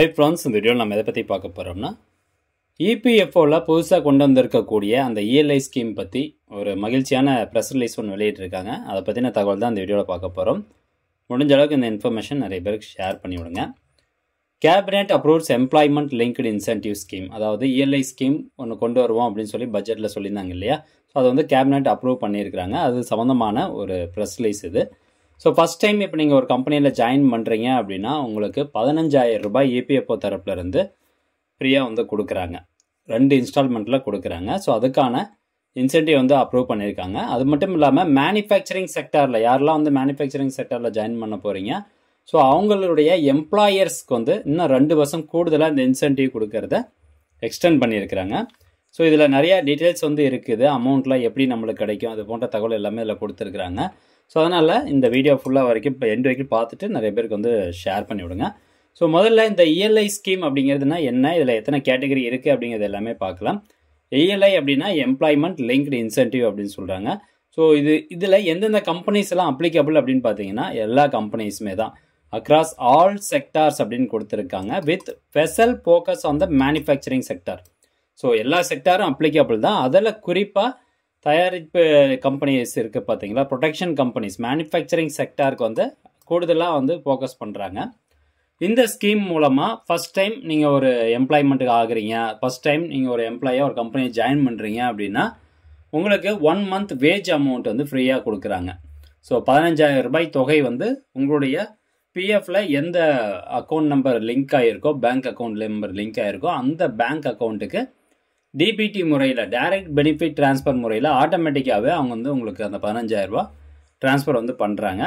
Hi friends, இந்த வீடியோவில் நம்ம எதை பற்றி பார்க்க போகிறோம்னா இபிஎஃப்ஓவில் புதுசாக கொண்டு வந்திருக்கக்கூடிய அந்த இஎல்ஐ ஸ்கீம் பற்றி ஒரு மகிழ்ச்சியான ப்ரெஸ் ரிலீஸ் ஒன்று வெளியிட்டிருக்காங்க. அதை பற்றின தகவல் தான் இந்த வீடியோவில் பார்க்க போகிறோம். முடிஞ்ச அளவுக்கு இந்த இன்ஃபர்மேஷன் நிறைய பேருக்கு ஷேர் பண்ணி விடுங்க. Cabinet approves employment linked incentive scheme, அதாவது இஎல்ஐ ஸ்கீம் ஒன்று கொண்டு வருவோம் அப்படின்னு சொல்லி பட்ஜெட்டில் சொல்லியிருந்தாங்க இல்லையா. ஸோ அதை வந்து கேபினெட் அப்ரூவ் பண்ணியிருக்கிறாங்க. அது சம்மந்தமான ஒரு ப்ரெஸ் ரிலீஸ் இது. ஸோ ஃபஸ்ட் டைம் இப்போ நீங்கள் ஒரு கம்பெனியில் ஜாயின் பண்ணுறீங்க அப்படின்னா உங்களுக்கு 15,000 ரூபாய் இபிஎஃப்ஓ தரப்புலேருந்து ஃப்ரீயாக வந்து கொடுக்குறாங்க. 2 இன்ஸ்டால்மெண்ட்டில் கொடுக்குறாங்க. ஸோ அதுக்கான இன்சென்டிவ் வந்து அப்ரூவ் பண்ணியிருக்காங்க. அது மட்டும் இல்லாமல் மேனுஃபேக்சரிங் செக்டாரில் யாரெல்லாம் வந்து மேனுஃபேக்சரிங் செக்டாரில் ஜாயின் பண்ண போகிறீங்க, ஸோ அவங்களுடைய எம்ப்ளாயர்ஸ்க்கு வந்து இன்னும் 2 வருஷம் கூடுதலாக இந்த இன்சென்டிவ் கொடுக்கறத எக்ஸ்டெண்ட் பண்ணியிருக்கிறாங்க. ஸோ இதில் நிறையா டீட்டெயில்ஸ் வந்து இருக்குது. அமௌண்ட்லாம் எப்படி நம்மளுக்கு கிடைக்கும், அது போன்ற தகவல் எல்லாமே இதில் கொடுத்துருக்குறாங்க. ஸோ அதனால் இந்த வீடியோ ஃபுல்லாக வரைக்கும் இப்போ எண்டு வரைக்கும் பார்த்துட்டு நிறைய பேருக்கு வந்து ஷேர் பண்ணி விடுங்க. ஸோ முதல்ல இந்த இஎல்ஐ ஸ்கீம் அப்படிங்கிறதுனா என்ன, இதில் எத்தனை கேட்டகரி இருக்குது அப்படிங்கிறது எல்லாமே பார்க்கலாம். இஎல்ஐ அப்படின்னா எம்ப்ளாய்மெண்ட் லிங்க்டு இன்சென்டிவ் அப்படின்னு சொல்கிறாங்க. ஸோ இதில் எந்தெந்த கம்பெனிஸ் எல்லாம் அப்ளிகபிள் அப்படின்னு பார்த்தீங்கன்னா எல்லா கம்பெனிஸுமே தான். அக்ராஸ் ஆல் செக்டார்ஸ் அப்படின்னு கொடுத்துருக்காங்க, with special focus on the manufacturing sector. So எல்லா செக்டாரும் அப்ளிகபிள் தான். அதில் குறிப்பாக தயாரிப்பு கம்பெனிஸ் இருக்குது பார்த்தீங்களா, ப்ரொடக்ஷன் கம்பெனிஸ், மேனுஃபேக்சரிங் செக்டாருக்கு வந்து கூடுதலாக வந்து ஃபோக்கஸ் பண்ணுறாங்க. இந்த ஸ்கீம் மூலமாக ஃபஸ்ட் டைம் நீங்கள் ஒரு எம்ப்ளாய்மெண்ட்டுக்கு ஆகுறீங்க, ஃபஸ்ட் டைம் நீங்கள் ஒரு எம்ப்ளாயாக ஒரு கம்பெனியை ஜாயின் பண்ணுறீங்க அப்படின்னா உங்களுக்கு 1 மந்த் வேஜ் அமௌண்ட் வந்து ஃப்ரீயாக கொடுக்குறாங்க. ஸோ 15,000 ரூபாய் தொகை வந்து உங்களுடைய பிஎஃப்பில் எந்த அக்கௌண்ட் நம்பர் லிங்க் ஆகிருக்கோ, பேங்க் அக்கௌண்ட் நம்பர் லிங்க் ஆகிருக்கோ அந்த பேங்க் அக்கௌண்ட்டுக்கு டிபிடி முறையில், டைரக்ட் பெனிஃபிட் ட்ரான்ஸ்ஃபர் முறையில் ஆட்டோமேட்டிக்காகவே அவங்க வந்து உங்களுக்கு அந்த 15,000 ரூபா ட்ரான்ஸ்ஃபர் வந்து பண்ணுறாங்க.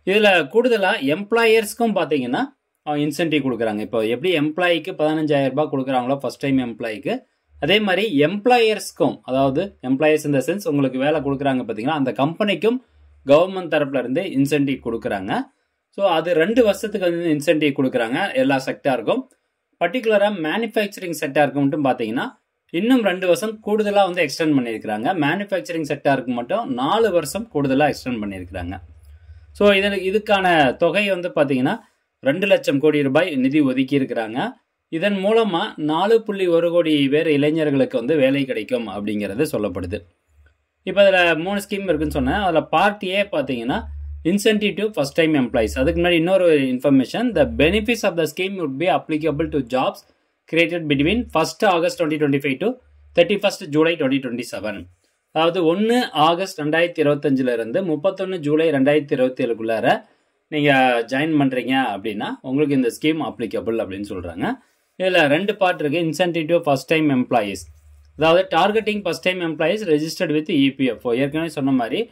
இதில் கூடுதலாக எம்ப்ளாயர்ஸ்க்கும் பார்த்தீங்கன்னா இன்சென்டிவ் கொடுக்குறாங்க. இப்போ எப்படி எம்ப்ளாய்க்கு 15,000 ரூபாய் கொடுக்குறாங்களோ ஃபஸ்ட் டைம் எம்ப்ளாய்க்கு, அதே மாதிரி எம்ப்ளாயர்ஸ்க்கும், அதாவது எம்ப்ளாயர்ஸ் இந்த சென்ஸ் உங்களுக்கு வேலை கொடுக்குறாங்க பார்த்தீங்கன்னா அந்த கம்பெனிக்கும் கவர்மெண்ட் தரப்புல இருந்து இன்சென்டிவ் கொடுக்குறாங்க. ஸோ அது 2 வருஷத்துக்கு வந்து இன்சென்டிவ் கொடுக்குறாங்க எல்லா செக்டாருக்கும். பர்டிகுலராக மேனுஃபேக்சரிங் செக்டாருக்கு மட்டும் பார்த்தீங்கன்னா இன்னும் 2 வருஷம் கூடுதலாக வந்து எக்ஸ்டெண்ட் பண்ணியிருக்கிறாங்க. மேனுஃபேக்சரிங் செக்டாருக்கு மட்டும் 4 வருஷம் கூடுதலாக எக்ஸ்டெண்ட் பண்ணியிருக்கிறாங்க. ஸோ இதுக்கான தொகை வந்து பார்த்தீங்கன்னா 2 லட்சம் கோடி ரூபாய் நிதி ஒதுக்கி இருக்கிறாங்க. இதன் மூலமாக 4.1 கோடி பேர் இளைஞர்களுக்கு வந்து வேலை கிடைக்கும் அப்படிங்கிறது சொல்லப்படுது. இப்போ அதில் 3 ஸ்கீம் இருக்குன்னு சொன்னேன். அதில் பார்ட் ஏ பார்த்தீங்கன்னா incentive to first time employees. அதுக்கு முன்னாடி இன்னொரு information, the benefits of the scheme would be applicable to jobs created between 1st August 2025 to 31st July 2027. அதாவது 1 ஆகஸ்ட் 2025 இருந்து 31 ஜூலை 2027க்குள்ளார நீங்கள் ஜாயின் பண்ணுறீங்க அப்படின்னா உங்களுக்கு இந்த ஸ்கீம் அப்ளிகபிள் அப்படின்னு சொல்கிறாங்க. இதில் 2 பார்ட் இருக்குது. Incentive to first time employees, அதாவது targeting first time employees registered with EPFO. ஏற்கனவே சொன்ன மாதிரி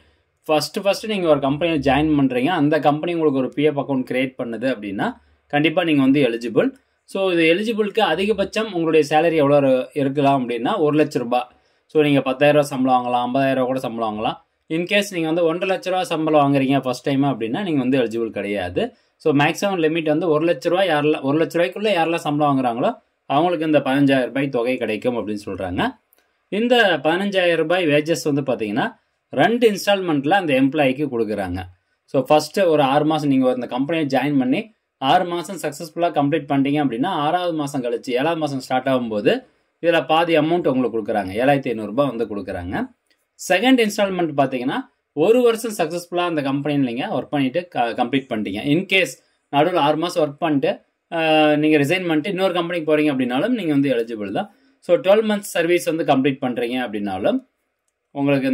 ஃபஸ்ட்டு நீங்கள் ஒரு கம்பெனியை ஜாயின் பண்ணுறீங்க, அந்த கம்பெனி உங்களுக்கு ஒரு பிஎஃப் அக்கௌண்ட் கிரியேட் பண்ணுது அப்படின்னா கண்டிப்பாக நீங்கள் வந்து எலிஜிபிள். ஸோ இது எலிஜிபிளுக்கு அதிகபட்சம் உங்களுடைய சேலரி எவ்வளோ இருக்கலாம் அப்படின்னா 1 லட்ச ரூபா. ஸோ நீங்கள் 10,000 ரூபா சம்பளம் வாங்கலாம், 50,000 ரூபா கூட சம்பளம் வாங்கலாம். இன்கேஸ் நீங்கள் வந்து 1.5 லட்ச ரூபா சம்பளம் வாங்குறீங்க ஃபஸ்ட் டைம் அப்படின்னா நீங்கள் வந்து எலிஜிபிள் கிடையாது. ஸோ மேக்ஸிமம் லிமிட் வந்து 1 லட்ச ரூபா. 1 லட்ச ரூபாய்க்குள்ளே யாரெல்லாம் சம்பளம் வாங்குறாங்களோ அவங்களுக்கு இந்த 15,000 ரூபாய் தொகை கிடைக்கும் அப்படின்னு சொல்கிறாங்க. இந்த 15,000 ரூபாய் வேஜஸ் வந்து பார்த்தீங்கன்னா 2 இன்ஸ்டால்மெண்ட்டில் அந்த எம்ப்ளாய்க்கு கொடுக்குறாங்க. ஸோ ஃபஸ்ட்டு ஒரு 6 மாதம் நீங்கள் இந்த கம்பெனியை ஜாயின் பண்ணி 6 மாதம் சக்ஸஸ்ஃபுல்லாக கம்ப்ளீட் பண்ணிட்டீங்க அப்படின்னா 6வது மாதம் கழிச்சு 7வது மாதம் ஸ்டார்ட் ஆகும்போது இதில் பாதி அமௌண்ட் உங்களுக்கு கொடுக்குறாங்க, 7,500 ரூபாய் வந்து கொடுக்குறாங்க. செகண்ட் இன்ஸ்டால்மெண்ட் பார்த்தீங்கன்னா 1 வருஷம் சக்ஸஸ்ஃபுல்லாக அந்த கம்பெனியில் நீங்கள் ஒர்க் பண்ணிவிட்டு கம்ப்ளீட் பண்ணிட்டீங்க. இன்கேஸ் நடுவில் 6 மாதம் ஒர்க் பண்ணிட்டு நீங்கள் ரிசைன் பண்ணிட்டு இன்னொரு கம்பெனிக்கு போகிறீங்க அப்படின்னாலும் நீங்கள் வந்து எலிஜிபிள் தான். ஸோ 12 மந்த்ஸ் சர்வீஸ் வந்து கம்ப்ளீட் பண்ணுறீங்க அப்படின்னாலும் உங்களுக்கு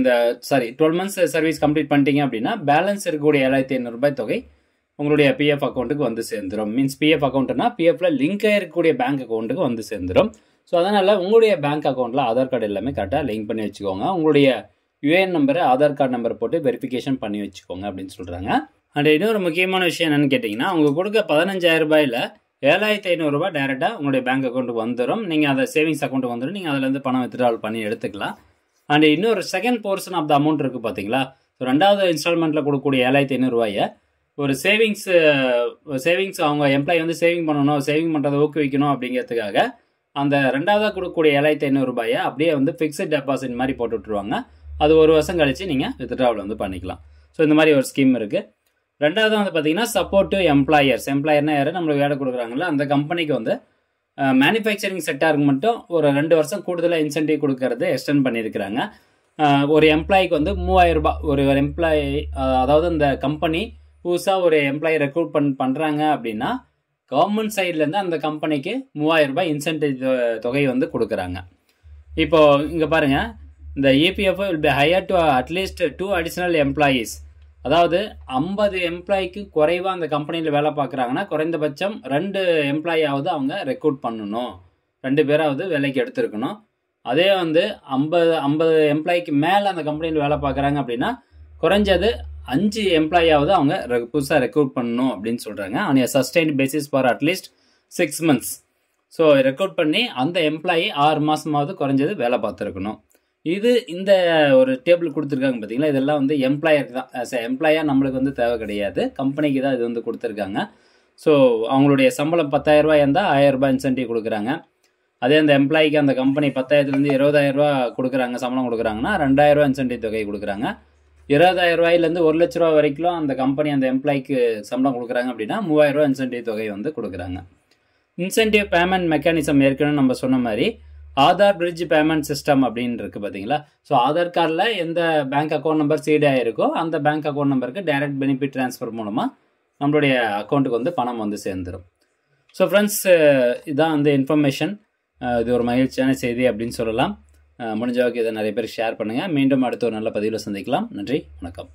12 மந்த்ஸ் சர்வீஸ் கம்ப்ளீட் பண்ணிட்டீங்க அப்படின்னா பேலன்ஸ் இருக்கக்கூடிய 7,500 ரூபாய் தொகை உங்களுடைய பிஎஃப் அக்கௌண்ட்டுக்கு வந்து சேர்ந்துடும். மீன்ஸ் பிஎஃப் அக்கௌண்ட்னா பிஎஃப்ல லிங்க் ஆகிருக்கக்கூடிய பேங்க் அக்கௌண்ட்டுக்கு வந்து சேர்ந்துடும். ஸோ அதனால் உங்களுடைய பேங்க் அக்கௌண்ட்டில் ஆதார் கார்டு எல்லாமே கரெக்டாக லிங்க் பண்ணி வச்சுக்கோங்க. உங்களுடைய யுஏஎன் நம்பரை ஆதார் கார்டு நம்பர் போட்டு வெரிஃபிகேஷன் பண்ணி வச்சுக்கோங்க அப்படின்னு சொல்கிறாங்க. அண்ட் இன்னொரு முக்கியமான விஷயம் என்னென்னு கேட்டிங்கன்னா, அவங்க கொடுக்க 15,000 ரூபாயில் 7,500 ரூபாய் டேரெக்டாக உங்களுடைய பேங்க் அக்கௌண்ட்டுக்கு வந்துடும். நீங்கள் அதை சேவிங்ஸ் அக்கௌண்ட்டுக்கு வந்துடும். நீங்கள் அதிலேருந்து பணம் வித்ட்ராவல் பண்ணி எடுத்துக்கலாம். அண்ட் இன்னொரு second portion of the amount இருக்குது பார்த்தீங்களா. ஸோ 2வது இன்ஸ்டால்மெண்ட்டில் கொடுக்கக்கூடிய 7,500 ரூபாயை ஒரு சேவிங்ஸ் அவங்க எம்ப்ளாயி வந்து சேவிங் பண்ணணும், சேவிங் பண்ணுறதை ஊக்குவிக்கணும் அப்படிங்கிறதுக்காக அந்த 2வதாக கொடுக்கக்கூடிய 7,500 ரூபாயை அப்படியே வந்து ஃபிக்ஸட் டெபாசிட் மாதிரி போட்டு விட்ருவாங்க. அது 1 வருஷம் கழிச்சு நீங்கள் வித்ட்ராவல் வந்து பண்ணிக்கலாம். ஸோ இந்த மாதிரி ஒரு ஸ்கீம் இருக்குது. ரெண்டாவது வந்து பார்த்தீங்கன்னா சப்போர்ட் டு எம்ப்ளாயர்ஸ். எம்ப்ளாயர்னா யார், நம்மளுக்கு வேலை கொடுக்குறாங்களோ அந்த கம்பெனிக்கு வந்து மேனுஃபேக்சரிங் செக்டாருக்கு மட்டும் ஒரு 2 வருஷம் கூடுதலாக இன்சென்டிவ் கொடுக்கறது எக்ஸ்டெண்ட் பண்ணியிருக்கிறாங்க. ஒரு எம்ப்ளாய்க்கு வந்து 3000 ரூபாய், ஒரு எம்ப்ளாயி அதாவது இந்த கம்பெனி புதுசாக ஒரு எம்ப்ளாயி ரெக்ரூட் பண்ணுறாங்க அப்படின்னா கவர்மெண்ட் சைட்லேருந்து அந்த கம்பெனிக்கு 3000 ரூபாய் இன்சென்டிவ் தொகை வந்து கொடுக்குறாங்க. இப்போ இங்கே பாருங்கள், இந்த EPFO will be higher to at least 2 additional employees. அதாவது 50 எம்ப்ளாய்க்கு குறைவாக அந்த கம்பெனியில் வேலை பார்க்குறாங்கன்னா குறைந்தபட்சம் 2 எம்ப்ளாயாவது அவங்க ரெக்ரூட் பண்ணணும், 2 பேராவது வேலைக்கு எடுத்துருக்கணும். அதே வந்து 50 எம்ப்ளாய்க்கு மேலே அந்த கம்பெனியில் வேலை பார்க்குறாங்க அப்படின்னா குறைஞ்சது 5 எம்ப்ளாயாவது அவங்க புதுசாக ரெக்ரூட் பண்ணணும் அப்படின்னு சொல்கிறாங்க. On a sustained basis for at least 6 months. So recruit பண்ணி அந்த எம்ப்ளாயி 6 மாதமாவது குறைஞ்சது வேலை பார்த்துருக்கணும். இது இந்த ஒரு டேபிள் கொடுத்துருக்காங்க பார்த்தீங்களா, இதெல்லாம் வந்து எம்ப்ளாயருக்கு தான். ஆஸ் எம்ப்ளாயாக நம்மளுக்கு வந்து தேவை கிடையாது, கம்பெனிக்கு தான் இது வந்து கொடுத்துருக்காங்க. ஸோ அவங்களுடைய சம்பளம் 10,000 ரூபாய் இருந்தால் 1000 ரூபாய் இன்சென்டிவ் கொடுக்குறாங்க. அதே அந்த எம்ப்ளாய்க்கு அந்த கம்பெனி 10,000லேருந்து 20,000 ரூபா கொடுக்குறாங்க, சம்பளம் கொடுக்குறாங்கன்னா 2,000 ரூபா இன்சென்டிவ் தொகை கொடுக்குறாங்க. 20,000 ரூபாயிலேருந்து 1 லட்ச ரூபா வரைக்கும் அந்த கம்பெனி அந்த எம்ப்ளாய்க்கு சம்பளம் கொடுக்குறாங்க அப்படின்னா 3,000 ரூபா இன்சென்டிவ் தொகை வந்து கொடுக்குறாங்க. இன்சென்டிவ் பேமெண்ட் மெக்கானிசம் ஏற்கனவே நம்ம சொன்ன மாதிரி ஆதார் பிரிட்ஜ் பேமெண்ட் சிஸ்டம் அப்படின்னு இருக்குது பார்த்தீங்களா. ஸோ ஆதார் கார்டில் எந்த பேங்க் அக்கௌண்ட் நம்பர் சீட் ஆகிருக்கோ அந்த பேங்க் அக்கௌண்ட் நம்பருக்கு டைரக்ட் பெனிஃபிட் ட்ரான்ஸ்ஃபர் மூலமாக நம்மளுடைய அக்கௌண்ட்டுக்கு வந்து பணம் வந்து சேர்ந்துடும். ஸோ ஃப்ரெண்ட்ஸ், இதுதான் வந்து இன்ஃபர்மேஷன். இது ஒரு மகிழ்ச்சியான செய்தி அப்படின்னு சொல்லலாம். முடிஞ்ச அளவுக்கு இதை நிறைய பேர் ஷேர் பண்ணுங்கள். மீண்டும் அடுத்த ஒரு நல்ல பதிவில் சந்திக்கலாம். நன்றி, வணக்கம்.